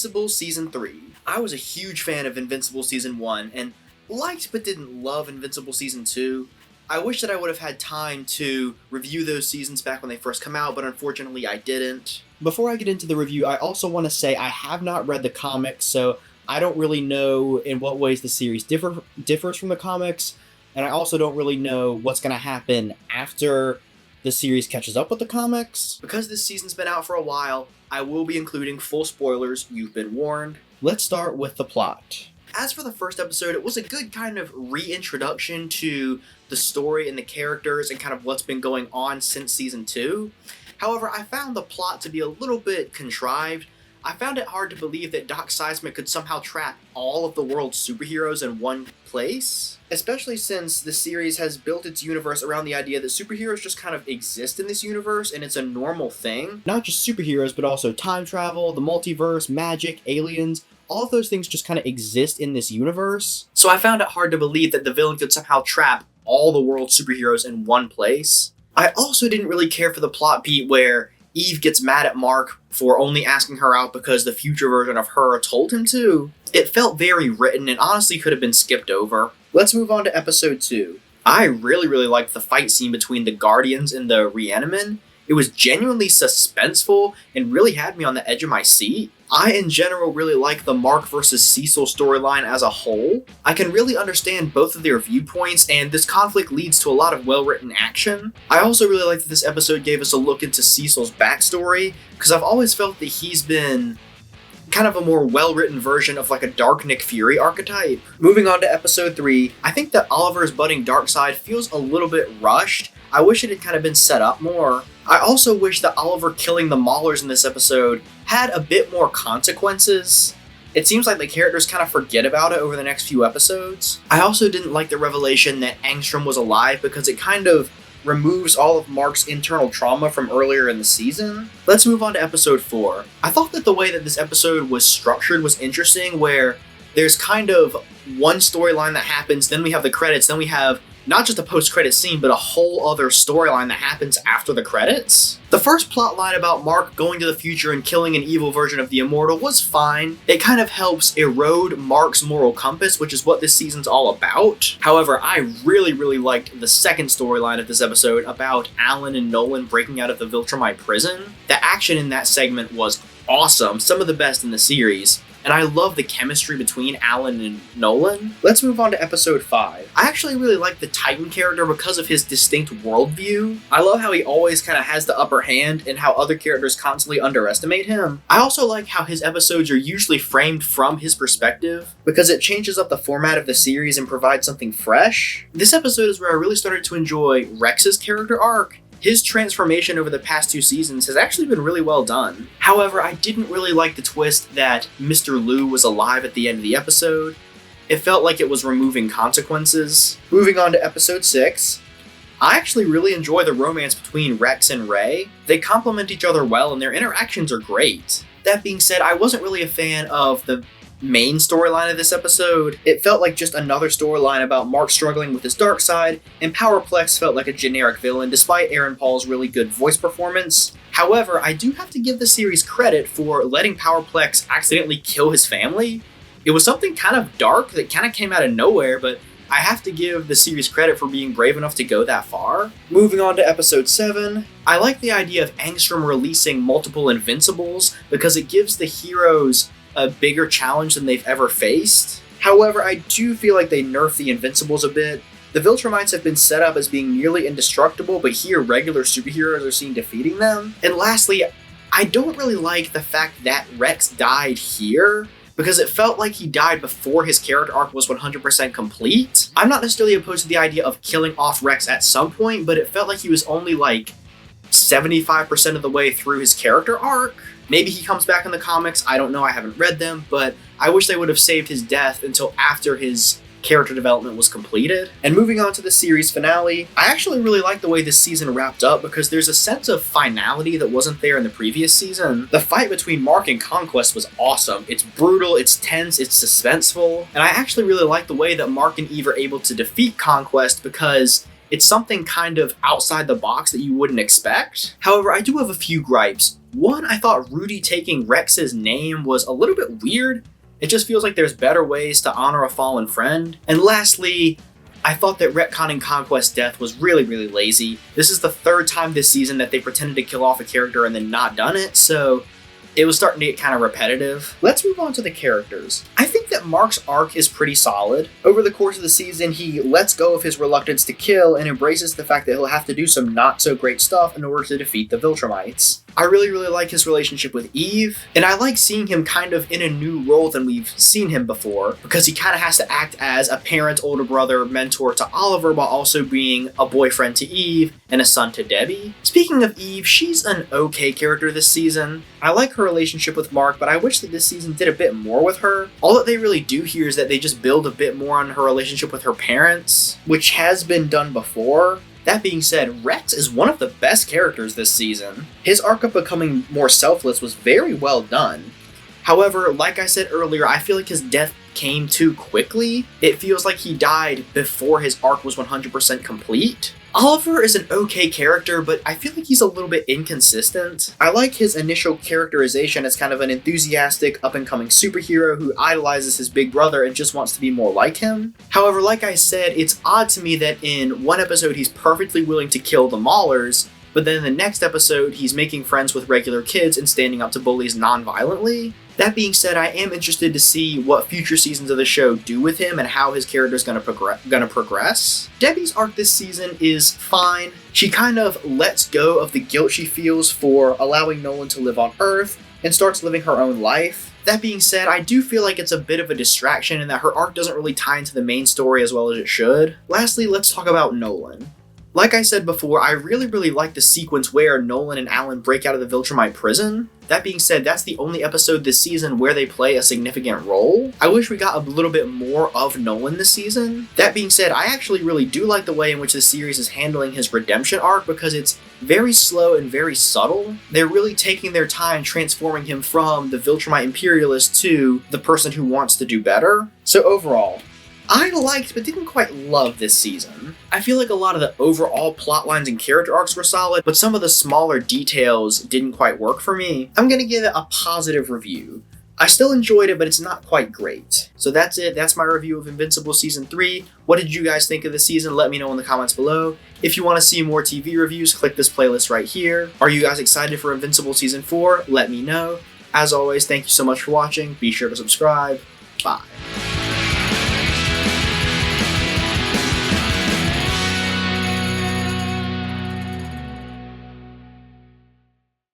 Invincible Season 3. I was a huge fan of Invincible Season 1, and liked but didn't love Invincible Season 2. I wish that I would have had time to review those seasons back when they first come out, but unfortunately I didn't. Before I get into the review, I also want to say I have not read the comics, so I don't really know in what ways the series differs from the comics, and I also don't really know what's going to happen after the series catches up with the comics. Because this season's been out for a while, I will be including full spoilers, you've been warned. Let's start with the plot. As for the first episode, it was a good kind of reintroduction to the story and the characters and kind of what's been going on since Season 2. However, I found the plot to be a little bit contrived. I found it hard to believe that Doc Seismic could somehow trap all of the world's superheroes in one place, especially since the series has built its universe around the idea that superheroes just kind of exist in this universe and it's a normal thing. Not just superheroes, but also time travel, the multiverse, magic, aliens. All of those things just kind of exist in this universe. So I found it hard to believe that the villain could somehow trap all the world's superheroes in one place. I also didn't really care for the plot beat where Eve gets mad at Mark for only asking her out because the future version of her told him to. It felt very written and honestly could have been skipped over. Let's move on to episode 2. I really liked the fight scene between the Guardians and the Reaniman. It was genuinely suspenseful and really had me on the edge of my seat. I, in general, really like the Mark versus Cecil storyline as a whole. I can really understand both of their viewpoints, and this conflict leads to a lot of well-written action. I also really like that this episode gave us a look into Cecil's backstory, because I've always felt that he's been kind of a more well-written version of like a dark Nick Fury archetype. Moving on to episode 3, I think that Oliver's budding dark side feels a little bit rushed. I wish it had kind of been set up more. I also wish that Oliver killing the Maulers in this episode had a bit more consequences. It seems like the characters kind of forget about it over the next few episodes. I also didn't like the revelation that Angstrom was alive because it kind of removes all of Mark's internal trauma from earlier in the season. Let's move on to episode 4. I thought that the way that this episode was structured was interesting, where there's kind of one storyline that happens, then we have the credits, then we have not just a post-credit scene, but a whole other storyline that happens after the credits. The first plot line about Mark going to the future and killing an evil version of the Immortal was fine. It kind of helps erode Mark's moral compass, which is what this season's all about. However, I really liked the second storyline of this episode about Alan and Nolan breaking out of the Viltrumite prison. The action in that segment was awesome, some of the best in the series. And I love the chemistry between Alan and Nolan. Let's move on to episode 5. I actually really like the Titan character because of his distinct worldview. I love how he always kind of has the upper hand and how other characters constantly underestimate him. I also like how his episodes are usually framed from his perspective because it changes up the format of the series and provides something fresh. This episode is where I really started to enjoy Rex's character arc. His transformation over the past 2 seasons has actually been really well done. However, I didn't really like the twist that Mr. Liu was alive at the end of the episode. It felt like it was removing consequences. Moving on to episode 6. I actually really enjoy the romance between Rex and Ray. They complement each other well and their interactions are great. That being said, I wasn't really a fan of the main storyline of this episode. It felt like just another storyline about Mark struggling with his dark side, and Powerplex felt like a generic villain despite Aaron Paul's really good voice performance. However, I do have to give the series credit for letting Powerplex accidentally kill his family. It was something kind of dark that kind of came out of nowhere, but I have to give the series credit for being brave enough to go that far. Moving on to episode 7, I like the idea of Angstrom releasing multiple Invincibles because it gives the heroes a bigger challenge than they've ever faced. However, I do feel like they nerfed the Invincibles a bit. The Viltrumites have been set up as being nearly indestructible, but here regular superheroes are seen defeating them. And lastly, I don't really like the fact that Rex died here, because it felt like he died before his character arc was 100% complete. I'm not necessarily opposed to the idea of killing off Rex at some point, but it felt like he was only like 75% of the way through his character arc. Maybe he comes back in the comics, I don't know, I haven't read them, but I wish they would have saved his death until after his character development was completed. And moving on to the series finale, I actually really like the way this season wrapped up because there's a sense of finality that wasn't there in the previous season. The fight between Mark and Conquest was awesome. It's brutal, it's tense, it's suspenseful, and I actually really like the way that Mark and Eve are able to defeat Conquest because it's something kind of outside the box that you wouldn't expect. However, I do have a few gripes. One, I thought Rudy taking Rex's name was a little bit weird. It just feels like there's better ways to honor a fallen friend. And lastly, I thought that retconning Conquest's death was really, really lazy. This is the third time this season that they pretended to kill off a character and then not done it, so it was starting to get kind of repetitive. Let's move on to the characters. I think that Mark's arc is pretty solid. Over the course of the season, he lets go of his reluctance to kill and embraces the fact that he'll have to do some not so great stuff in order to defeat the Viltrumites. I really, really like his relationship with Eve, and I like seeing him kind of in a new role than we've seen him before, because he kind of has to act as a parent, older brother, mentor to Oliver, while also being a boyfriend to Eve and a son to Debbie. Speaking of Eve, she's an okay character this season. I like her relationship with Mark, but I wish that this season did a bit more with her. All that they really do here is that they just build a bit more on her relationship with her parents, which has been done before. That being said, Rex is one of the best characters this season. His arc of becoming more selfless was very well done. However, like I said earlier, I feel like his death came too quickly. It feels like he died before his arc was 100% complete. Oliver is an okay character, but I feel like he's a little bit inconsistent. I like his initial characterization as kind of an enthusiastic, up-and-coming superhero who idolizes his big brother and just wants to be more like him. However, like I said, it's odd to me that in one episode he's perfectly willing to kill the Maulers, but then in the next episode he's making friends with regular kids and standing up to bullies non-violently. That being said, I am interested to see what future seasons of the show do with him and how his character is going to progress. Debbie's arc this season is fine. She kind of lets go of the guilt she feels for allowing Nolan to live on Earth and starts living her own life. That being said, I do feel like it's a bit of a distraction and that her arc doesn't really tie into the main story as well as it should. Lastly, let's talk about Nolan. Like I said before, I really, really like the sequence where Nolan and Alan break out of the Viltrumite prison. That being said, that's the only episode this season where they play a significant role. I wish we got a little bit more of Nolan this season. That being said, I actually really do like the way in which the series is handling his redemption arc because it's very slow and very subtle. They're really taking their time transforming him from the Viltrumite imperialist to the person who wants to do better. So overall, I liked but didn't quite love this season. I feel like a lot of the overall plot lines and character arcs were solid, but some of the smaller details didn't quite work for me. I'm gonna give it a positive review. I still enjoyed it, but it's not quite great. So that's it. That's my review of Invincible Season 3. What did you guys think of the season? Let me know in the comments below. If you want to see more TV reviews, click this playlist right here. Are you guys excited for Invincible Season 4? Let me know. As always, thank you so much for watching. Be sure to subscribe. Bye.